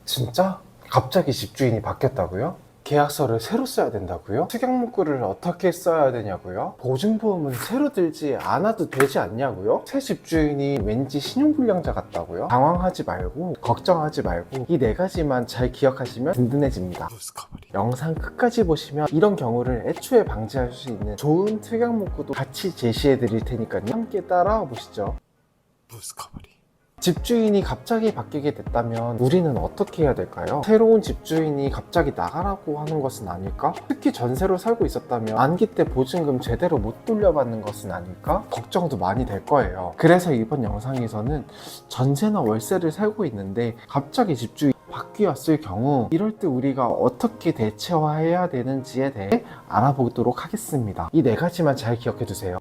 진짜? 갑자기 집주인이 바뀌었다고요? 계약서를 새로 써야 된다고요? 특약문구를 어떻게 써야 되냐고요? 보증보험은 새로 들지 않아도 되지 않냐고요? 새 집주인이 왠지 신용불량자 같다고요? 당황하지 말고 걱정하지 말고 이 네 가지만 잘 기억하시면 든든해집니다. 영상 끝까지 보시면 이런 경우를 애초에 방지할 수 있는 좋은 특약문구도 같이 제시해 드릴 테니까요. 함께 따라와 보시죠. 집주인이 갑자기 바뀌게 됐다면 우리는 어떻게 해야 될까요? 새로운 집주인이 갑자기 나가라고 하는 것은 아닐까? 특히 전세로 살고 있었다면 만기 때 보증금 제대로 못 돌려받는 것은 아닐까? 걱정도 많이 될 거예요. 그래서 이번 영상에서는 전세나 월세를 살고 있는데 갑자기 집주인이 바뀌었을 경우 이럴 때 우리가 어떻게 대처해야 되는지에 대해 알아보도록 하겠습니다. 이 네 가지만 잘 기억해 두세요.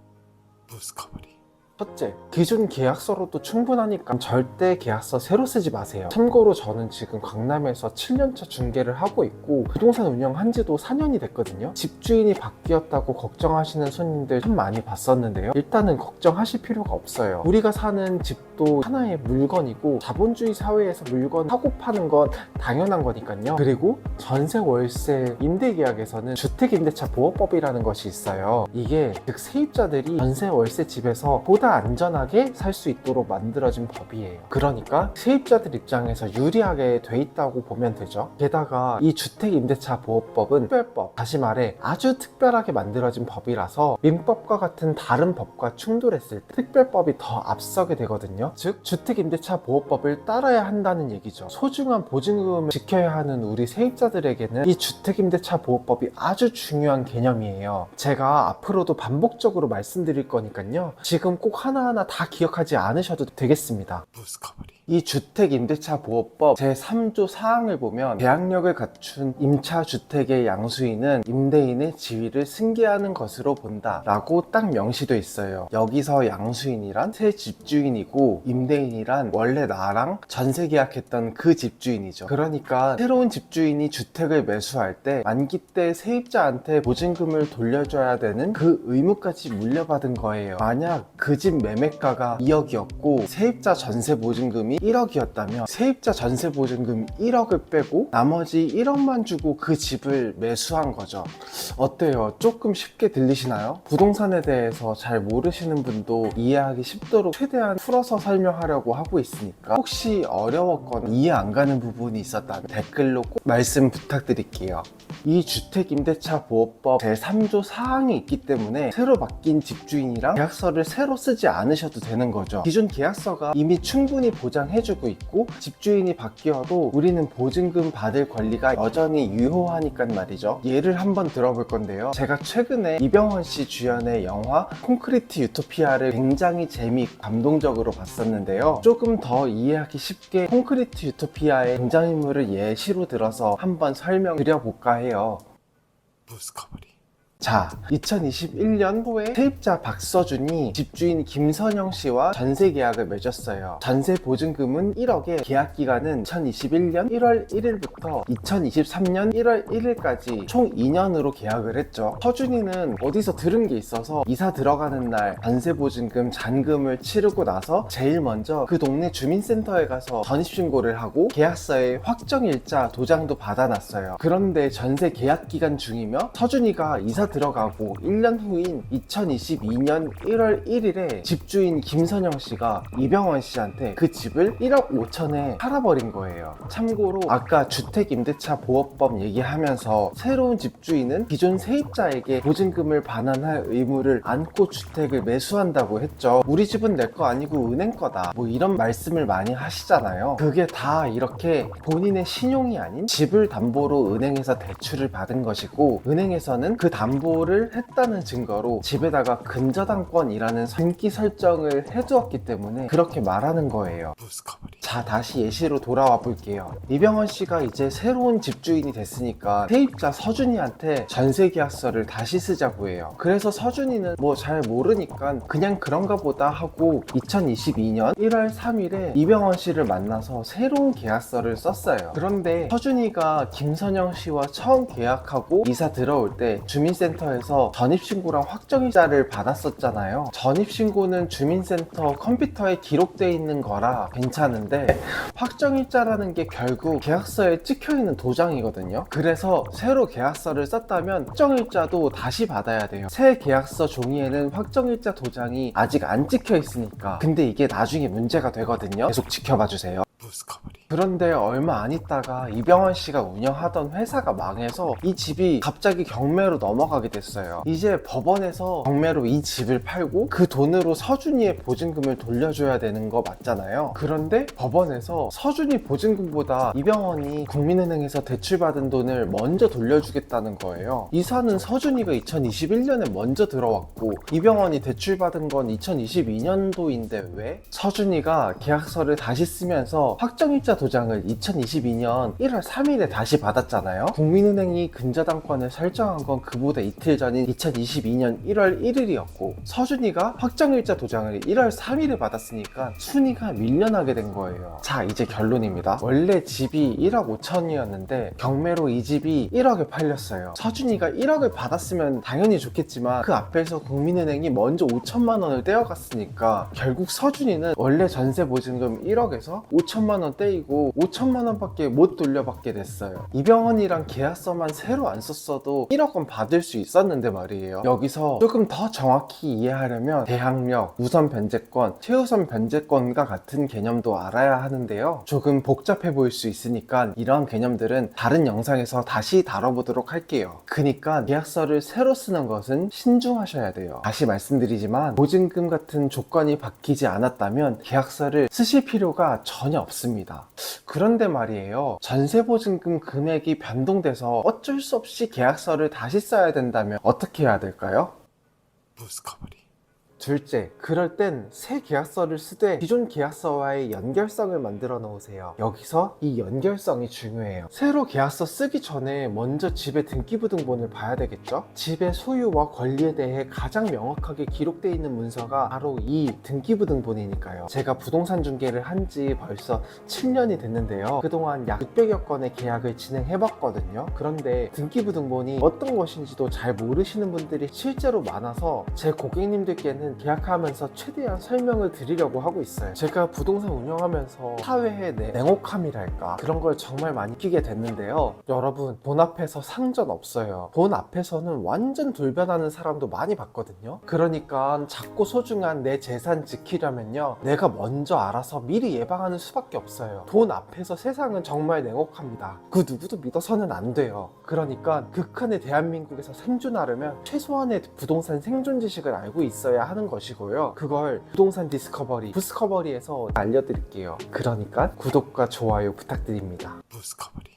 첫째, 기존 계약서로도 충분하니까 절대 계약서 새로 쓰지 마세요. 참고로 저는 지금 강남에서 7년차 중개를 하고 있고 부동산 운영한 지도 4년이 됐거든요. 집주인이 바뀌었다고 걱정하시는 손님들 참 많이 봤었는데요. 일단은 걱정하실 필요가 없어요. 우리가 사는 집도 하나의 물건이고 자본주의 사회에서 물건 사고 파는 건 당연한 거니까요. 그리고 전세, 월세, 임대계약에서는 주택임대차 보호법이라는 것이 있어요. 이게 즉 세입자들이 전세, 월세 집에서 보다 안전하게 살 수 있도록 만들어진 법이에요. 그러니까 세입자들 입장에서 유리하게 돼 있다고 보면 되죠. 게다가 이 주택임대차 보호법은 특별법, 다시 말해 아주 특별하게 만들어진 법이라서 민법과 같은 다른 법과 충돌했을 때 특별법이 더 앞서게 되거든요. 즉 주택임대차 보호법을 따라야 한다는 얘기죠. 소중한 보증금을 지켜야 하는 우리 세입자들에게는 이 주택임대차 보호법이 아주 중요한 개념이에요. 제가 앞으로도 반복적으로 말씀드릴 거니까요. 지금 꼭 하나하나 다 기억하지 않으셔도 되겠습니다. 이 주택임대차 보호법 제3조 사항을 보면 계약력을 갖춘 임차주택의 양수인은 임대인의 지위를 승계하는 것으로 본다 라고 딱 명시되어 있어요. 여기서 양수인이란 새 집주인이고 임대인이란 원래 나랑 전세 계약했던 그 집주인이죠. 그러니까 새로운 집주인이 주택을 매수할 때 만기 때 세입자한테 보증금을 돌려줘야 되는 그 의무까지 물려받은 거예요. 만약 그 집 매매가가 2억이었고 세입자 전세 보증금이 1억이었다면 세입자 전세 보증금 1억을 빼고 나머지 1억만 주고 그 집을 매수한 거죠. 어때요? 조금 쉽게 들리시나요? 부동산에 대해서 잘 모르시는 분도 이해하기 쉽도록 최대한 풀어서 설명하려고 하고 있으니까 혹시 어려웠거나 이해 안 가는 부분이 있었다면 댓글로 꼭 말씀 부탁드릴게요. 이 주택임대차 보호법 제3조 사항이 있기 때문에 새로 바뀐 집주인이랑 계약서를 새로 쓰지 않으셔도 되는 거죠. 기존 계약서가 이미 충분히 보장해주고 있고 집주인이 바뀌어도 우리는 보증금 받을 권리가 여전히 유효하니까 말이죠. 예를 한번 들어볼 건데요. 제가 최근에 이병헌 씨 주연의 영화 콘크리트 유토피아를 굉장히 재미있고 감동적으로 봤었는데요. 조금 더 이해하기 쉽게 콘크리트 유토피아의 등장인물을 예시로 들어서 한번 설명드려볼까 해요. 자, 2021년 초에 세입자 박서준이 집주인 김선영 씨와 전세 계약을 맺었어요. 전세 보증금은 1억에 계약 기간은 2021년 1월 1일부터 2023년 1월 1일까지 총 2년으로 계약을 했죠. 서준이는 어디서 들은 게 있어서 이사 들어가는 날 전세 보증금 잔금을 치르고 나서 제일 먼저 그 동네 주민센터에 가서 전입신고를 하고 계약서에 확정일자 도장도 받아놨어요. 그런데 전세 계약 기간 중이며 서준이가 이사 들어가고 1년 후인 2022년 1월 1일에 집주인 김선영 씨가 이병헌 씨한테 그 집을 1억 5천에 팔아버린 거예요. 참고로 아까 주택임대차 보호법 얘기하면서 새로운 집주인은 기존 세입자에게 보증금을 반환할 의무를 안고 주택을 매수한다고 했죠. 우리 집은 내 거 아니고 은행 거다 뭐 이런 말씀을 많이 하시잖아요. 그게 다 이렇게 본인의 신용이 아닌 집을 담보로 은행에서 대출을 받은 것이고 은행에서는 그 담보를 했다는 증거로 집에다가 근저당권이라는 등기 설정을 해두었기 때문에 그렇게 말하는 거예요. 자, 다시 예시로 돌아와 볼게요. 이병헌 씨가 이제 새로운 집주인이 됐으니까 세입자 서준이한테 전세계약서를 다시 쓰자고 해요. 그래서 서준이는 뭐 잘 모르니까 그냥 그런가 보다 하고 2022년 1월 3일에 이병헌 씨를 만나서 새로운 계약서를 썼어요. 그런데 서준이가 김선영 씨와 처음 계약하고 이사 들어올 때 주민센터 주민센터에서 전입신고랑 확정이자를 받았었잖아요. 전입신고는 주민센터 컴퓨터에 기록되어 있는 거라 괜찮은데 확정일자라는 게 결국 계약서에 찍혀있는 도장이거든요. 그래서 새로 계약서를 썼다면 확정일자도 다시 받아야 돼요. 새 계약서 종이에는 확정일자 도장이 아직 안 찍혀 있으니까. 근데 이게 나중에 문제가 되거든요. 계속 지켜봐 주세요. 그런데 얼마 안 있다가 이병헌 씨가 운영하던 회사가 망해서 이 집이 갑자기 경매로 넘어가게 됐어요. 이제 법원에서 경매로 이 집을 팔고 그 돈으로 서준이의 보증금을 돌려줘야 되는 거 맞잖아요. 그런데 법원에서 서준이 보증금보다 이병헌이 국민은행에서 대출받은 돈을 먼저 돌려주겠다는 거예요. 이사는 서준이가 2021년에 먼저 들어왔고 이병헌이 대출받은 건 2022년도인데 왜? 서준이가 계약서를 다시 쓰면서 확정일자 도장을 2022년 1월 3일에 다시 받았잖아요. 국민은행이 근저당권을 설정한 건 그보다 이틀 전인 2022년 1월 1일이었고 서준이가 확정일자 도장을 1월 3일에 받았으니까 순위가 밀려나게 된 거예요. 자, 이제 결론입니다. 원래 집이 1억 5천이었는데 경매로 이 집이 1억에 팔렸어요. 서준이가 1억을 받았으면 당연히 좋겠지만 그 앞에서 국민은행이 먼저 5천만 원을 떼어갔으니까 결국 서준이는 원래 전세 보증금 1억에서 5천만 원 떼이고 5천만 원밖에 못 돌려받게 됐어요. 이병헌이랑 계약서만 새로 안 썼어도 1억 원 받을 수 있었는데 말이에요. 여기서 조금 더 정확히 이해하려면 대항력, 우선 변제권, 최우선 변제권과 같은 개념도 알아야 하는데요. 조금 복잡해 보일 수 있으니까 이런 개념들은 다른 영상에서 다시 다뤄보도록 할게요. 그니까 계약서를 새로 쓰는 것은 신중하셔야 돼요. 다시 말씀드리지만 보증금 같은 조건이 바뀌지 않았다면 계약서를 쓰실 필요가 전혀 없습니다. 그런데 말이에요. 전세보증금 금액이 변동돼서 어쩔 수 없이 계약서를 다시 써야 된다면 어떻게 해야 될까요? 둘째, 그럴 땐 새 계약서를 쓰되 기존 계약서와의 연결성을 만들어 놓으세요. 여기서 이 연결성이 중요해요. 새로 계약서 쓰기 전에 먼저 집의 등기부등본을 봐야 되겠죠? 집의 소유와 권리에 대해 가장 명확하게 기록되어 있는 문서가 바로 이 등기부등본이니까요. 제가 부동산 중개를 한 지 벌써 7년이 됐는데요. 그동안 약 600여 건의 계약을 진행해봤거든요. 그런데 등기부등본이 어떤 것인지도 잘 모르시는 분들이 실제로 많아서 제 고객님들께는 계약하면서 최대한 설명을 드리려고 하고 있어요. 제가 부동산 운영하면서 사회의 냉혹함이랄까 그런 걸 정말 많이 느끼게 됐는데요. 여러분, 돈 앞에서 상전 없어요. 돈 앞에서는 완전 돌변하는 사람도 많이 봤거든요. 그러니까 작고 소중한 내 재산 지키려면요, 내가 먼저 알아서 미리 예방하는 수밖에 없어요. 돈 앞에서 세상은 정말 냉혹합니다. 그 누구도 믿어서는 안 돼요. 그러니까 극한의 대한민국에서 생존하려면 최소한의 부동산 생존 지식을 알고 있어야 하는 것이고요. 그걸 부동산 디스커버리, 부스커버리에서 알려드릴게요. 그러니까 구독과 좋아요 부탁드립니다.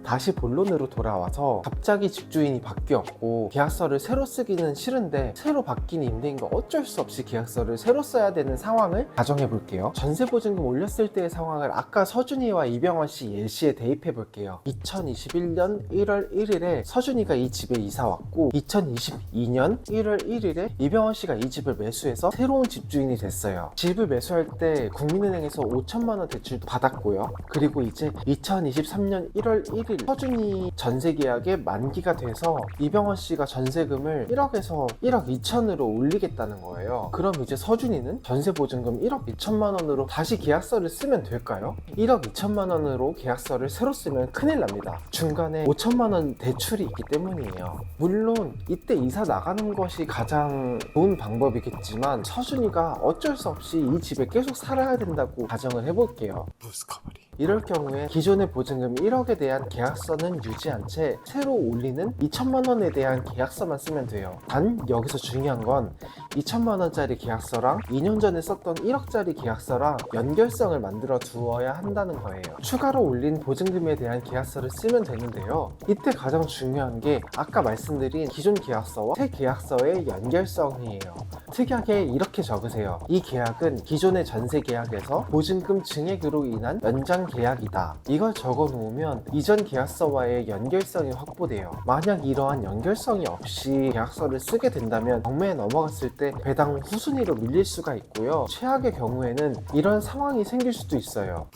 다시 본론으로 돌아와서 갑자기 집주인이 바뀌었고 계약서를 새로 쓰기는 싫은데 새로 바뀐 임대인과 어쩔 수 없이 계약서를 새로 써야 되는 상황을 가정해 볼게요. 전세보증금 올렸을 때의 상황을 아까 서준이와 이병헌 씨 예시에 대입해 볼게요. 2021년 1월 1일에 서준이가 이 집에 이사 왔고 2022년 1월 1일에 이병헌 씨가 이 집을 매수해서 새로운 집주인이 됐어요. 집을 매수할 때 국민은행에서 5천만 원 대출도 받았고요. 그리고 이제 2023년 1월 1일 서준이 전세계약의 만기가 돼서 이병헌 씨가 전세금을 1억에서 1억 2천으로 올리겠다는 거예요. 그럼 이제 서준이는 전세보증금 1억 2천만 원으로 다시 계약서를 쓰면 될까요? 1억 2천만 원으로 계약서를 새로 쓰면 큰일 납니다. 중간에 5천만 원 대출이 있기 때문이에요. 물론 이때 이사 나가는 것이 가장 좋은 방법이겠지만 서준이가 어쩔 수 없이 이 집에 계속 살아야 된다고 가정을 해볼게요. 이럴 경우에 기존의 보증금 1억에 대한 계약서는 유지한 채 새로 올리는 2천만 원에 대한 계약서만 쓰면 돼요. 단 여기서 중요한 건 2천만 원짜리 계약서랑 2년 전에 썼던 1억짜리 계약서랑 연결성을 만들어 두어야 한다는 거예요. 추가로 올린 보증금에 대한 계약서를 쓰면 되는데요. 이때 가장 중요한 게 아까 말씀드린 기존 계약서와 새 계약서의 연결성이에요. 특이하게 이렇게 적으세요. 이 계약은 기존의 전세 계약에서 보증금 증액으로 인한 연장 계약이다. 이걸 적어 놓으면 이전 계약서와의 연결성이 확보돼요. 만약 이러한 연결성이 없이 계약서를 쓰게 된다면 경매에 넘어갔을 때 배당 후순위로 밀릴 수가 있고요. 최악의 경우에는 이런 상황이 생길 수도 있어요.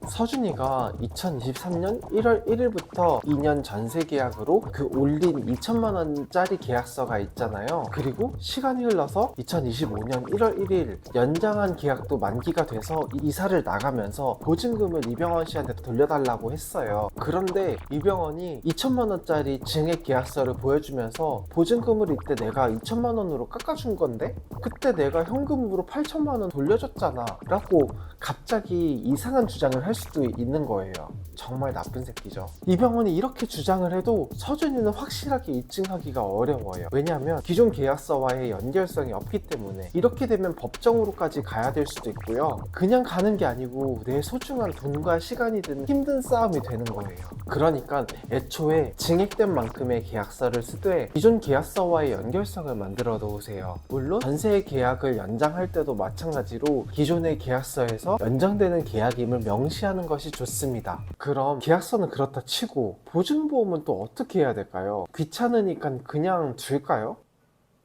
서준이가 2023년 1월 1일부터 2년 전세 계약으로 그 올린 2천만 원짜리 계약서가 있잖아요. 그리고 시간이 흘러서 2025년 1월 1일 연장한 계약도 만기가 돼서 이사를 나가면서 보증금을 이병헌 씨한테 돌려달라고 했어요. 그런데 이병헌이 2천만 원짜리 증액 계약서를 보여주면서 보증금을 이때 내가 2천만 원으로 깎아준 건데 그때 내가 현금으로 8천만 원 돌려줬잖아 라고 갑자기 이상한 주장을 할 수도 있는 거예요. 정말 나쁜 새끼죠. 이병헌이 이렇게 주장을 해도 서준이는 확실하게 입증하기가 어려워요. 왜냐하면 기존 계약서와의 연결성이 없기 때문에. 이렇게 되면 법정으로까지 가야 될 수도 있고요. 그냥 가는 게 아니고 내 소중한 돈과 시간이 드는 힘든 싸움이 되는 거예요. 그러니까 애초에 증액된 만큼의 계약서를 쓰되 기존 계약서와의 연결성을 만들어 놓으세요. 물론 전세 계약을 연장할 때도 마찬가지로 기존의 계약서에서 연장되는 계약임을 명시하는 것이 좋습니다. 그럼 계약서는 그렇다 치고 보증보험은 또 어떻게 해야 될까요? 귀찮으니까 그냥 둘까요?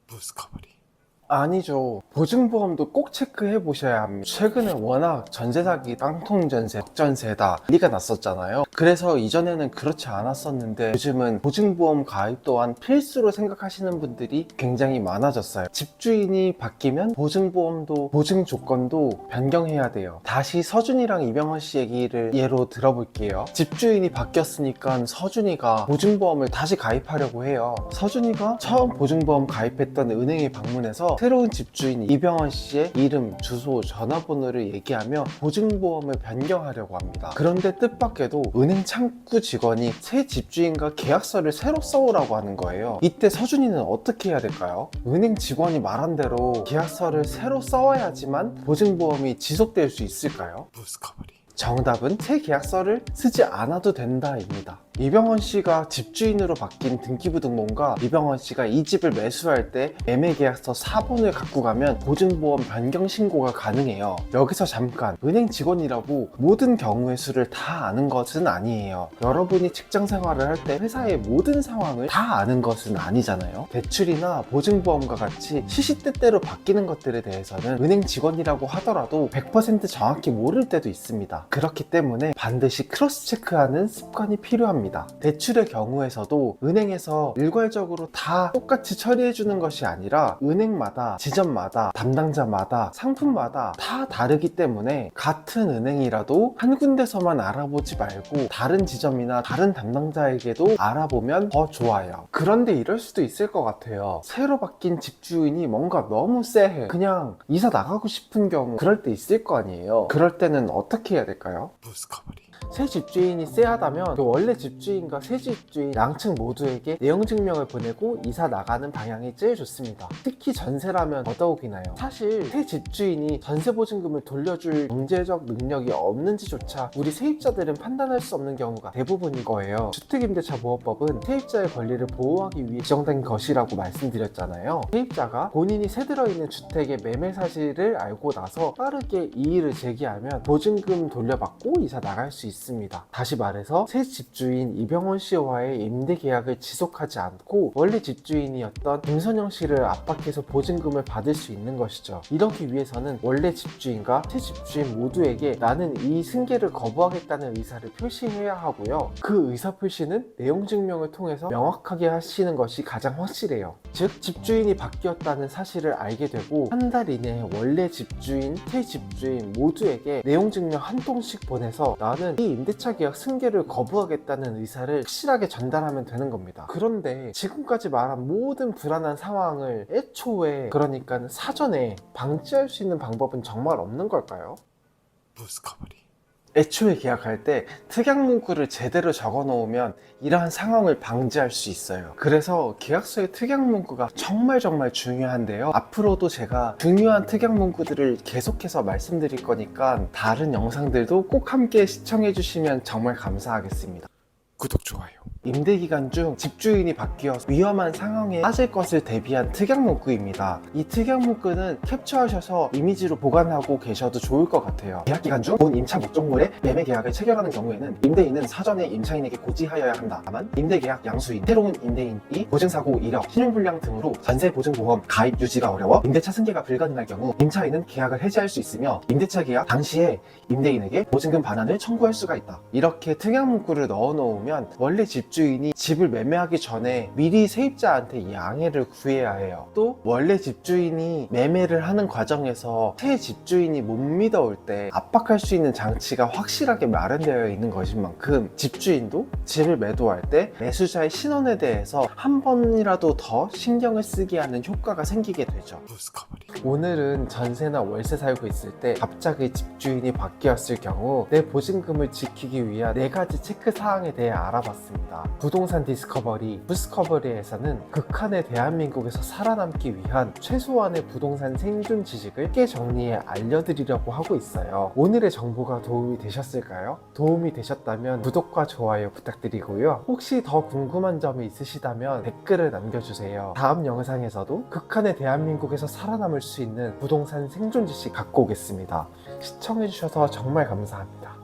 부스커버리. 아니죠. 보증보험도 꼭 체크해 보셔야 합니다. 최근에 워낙 전세 사기, 깡통전세, 역전세다 난리가 났었잖아요. 그래서 이전에는 그렇지 않았었는데 요즘은 보증보험 가입 또한 필수로 생각하시는 분들이 굉장히 많아졌어요. 집주인이 바뀌면 보증보험도 보증 조건도 변경해야 돼요. 다시 서준이랑 이병헌 씨 얘기를 예로 들어볼게요. 집주인이 바뀌었으니까 서준이가 보증보험을 다시 가입하려고 해요. 서준이가 처음 보증보험 가입했던 은행에 방문해서 새로운 집주인 이병헌 씨의 이름, 주소, 전화번호를 얘기하며 보증보험을 변경하려고 합니다. 그런데 뜻밖에도 은행 창구 직원이 새 집주인과 계약서를 새로 써오라고 하는 거예요. 이때 서준이는 어떻게 해야 될까요? 은행 직원이 말한 대로 계약서를 새로 써와야지만 보증보험이 지속될 수 있을까요? 부스커버리. 정답은 새 계약서를 쓰지 않아도 된다입니다. 이병헌 씨가 집주인으로 바뀐 등기부등본과 이병헌 씨가 이 집을 매수할 때 매매계약서 4본을 갖고 가면 보증보험 변경 신고가 가능해요. 여기서 잠깐, 은행 직원이라고 모든 경우의 수를 다 아는 것은 아니에요. 여러분이 직장 생활을 할 때 회사의 모든 상황을 다 아는 것은 아니잖아요. 대출이나 보증보험과 같이 시시때때로 바뀌는 것들에 대해서는 은행 직원이라고 하더라도 100% 정확히 모를 때도 있습니다. 그렇기 때문에 반드시 크로스 체크하는 습관이 필요합니다. 대출의 경우에서도 은행에서 일괄적으로 다 똑같이 처리해주는 것이 아니라 은행마다, 지점마다, 담당자마다, 상품마다 다 다르기 때문에 같은 은행이라도 한 군데서만 알아보지 말고 다른 지점이나 다른 담당자에게도 알아보면 더 좋아요. 그런데 이럴 수도 있을 것 같아요. 새로 바뀐 집주인이 뭔가 너무 쎄해. 그냥 이사 나가고 싶은 경우 그럴 때 있을 거 아니에요. 그럴 때는 어떻게 해야 될까요? 부스커버리. 새 집주인이 쎄하다면 그 원래 집주인과 새 집주인 양측 모두에게 내용 증명을 보내고 이사 나가는 방향이 제일 좋습니다. 특히 전세라면 더더욱이나요. 사실 새 집주인이 전세 보증금을 돌려줄 경제적 능력이 없는지조차 우리 세입자들은 판단할 수 없는 경우가 대부분인 거예요. 주택임대차보호법은 세입자의 권리를 보호하기 위해 지정된 것이라고 말씀드렸잖아요. 세입자가 본인이 새 들어있는 주택의 매매 사실을 알고 나서 빠르게 이의를 제기하면 보증금 돌려받고 이사 나갈 수 있습니다. 다시 말해서 새 집주인 이병헌 씨와의 임대 계약을 지속하지 않고 원래 집주인이었던 김선영 씨를 압박해서 보증금을 받을 수 있는 것이죠. 이러기 위해서는 원래 집주인과 새 집주인 모두에게 나는 이 승계를 거부하겠다는 의사를 표시해야 하고요. 그 의사 표시는 내용 증명을 통해서 명확하게 하시는 것이 가장 확실해요. 즉 집주인이 바뀌었다는 사실을 알게 되고 한 달 이내에 원래 집주인, 새 집주인 모두에게 내용 증명 한 통씩 보내서 나는 이 임대차 계약 승계를 거부하겠다는 의사를 확실하게 전달하면 되는 겁니다. 그런데 지금까지 말한 모든 불안한 상황을 애초에, 그러니까 사전에 방지할 수 있는 방법은 정말 없는 걸까요? 부스커버리. 애초에 계약할 때 특약 문구를 제대로 적어 놓으면 이러한 상황을 방지할 수 있어요. 그래서 계약서의 특약 문구가 정말 중요한데요. 앞으로도 제가 중요한 특약 문구들을 계속해서 말씀드릴 거니까 다른 영상들도 꼭 함께 시청해 주시면 정말 감사하겠습니다. 구독, 좋아요. 임대 기간 중 집주인이 바뀌어서 위험한 상황에 빠질 것을 대비한 특약 문구입니다. 이 특약 문구는 캡처하셔서 이미지로 보관하고 계셔도 좋을 것 같아요. 계약 기간 중 본 임차 목적물의 매매 계약을 체결하는 경우에는 임대인은 사전에 임차인에게 고지하여야 한다. 다만 임대 계약 양수인, 새로운 임대인이 보증사고 이력, 신용불량 등으로 전세보증보험 가입 유지가 어려워 임대차 승계가 불가능할 경우 임차인은 계약을 해지할 수 있으며 임대차 계약 당시에 임대인에게 보증금 반환을 청구할 수가 있다. 이렇게 특약 문구를 넣어 놓으면 원래 집주인이 집을 매매하기 전에 미리 세입자한테 양해를 구해야 해요. 또 원래 집주인이 매매를 하는 과정에서 새 집주인이 못 믿어올 때 압박할 수 있는 장치가 확실하게 마련되어 있는 것인 만큼 집주인도 집을 매도할 때 매수자의 신원에 대해서 한 번이라도 더 신경을 쓰게 하는 효과가 생기게 되죠. 부스커버리. 오늘은 전세나 월세 살고 있을 때 갑자기 집주인이 바뀌었을 경우 내 보증금을 지키기 위한 4가지 체크사항에 대해 알아봤습니다. 부동산 디스커버리, 부스커버리에서는 극한의 대한민국에서 살아남기 위한 최소한의 부동산 생존 지식을 쉽게 정리해 알려드리려고 하고 있어요. 오늘의 정보가 도움이 되셨을까요? 도움이 되셨다면 구독과 좋아요 부탁드리고요. 혹시 더 궁금한 점이 있으시다면 댓글을 남겨주세요. 다음 영상에서도 극한의 대한민국에서 살아남을 수 있는 부동산 생존 지식 갖고 오겠습니다. 시청해주셔서 정말 감사합니다.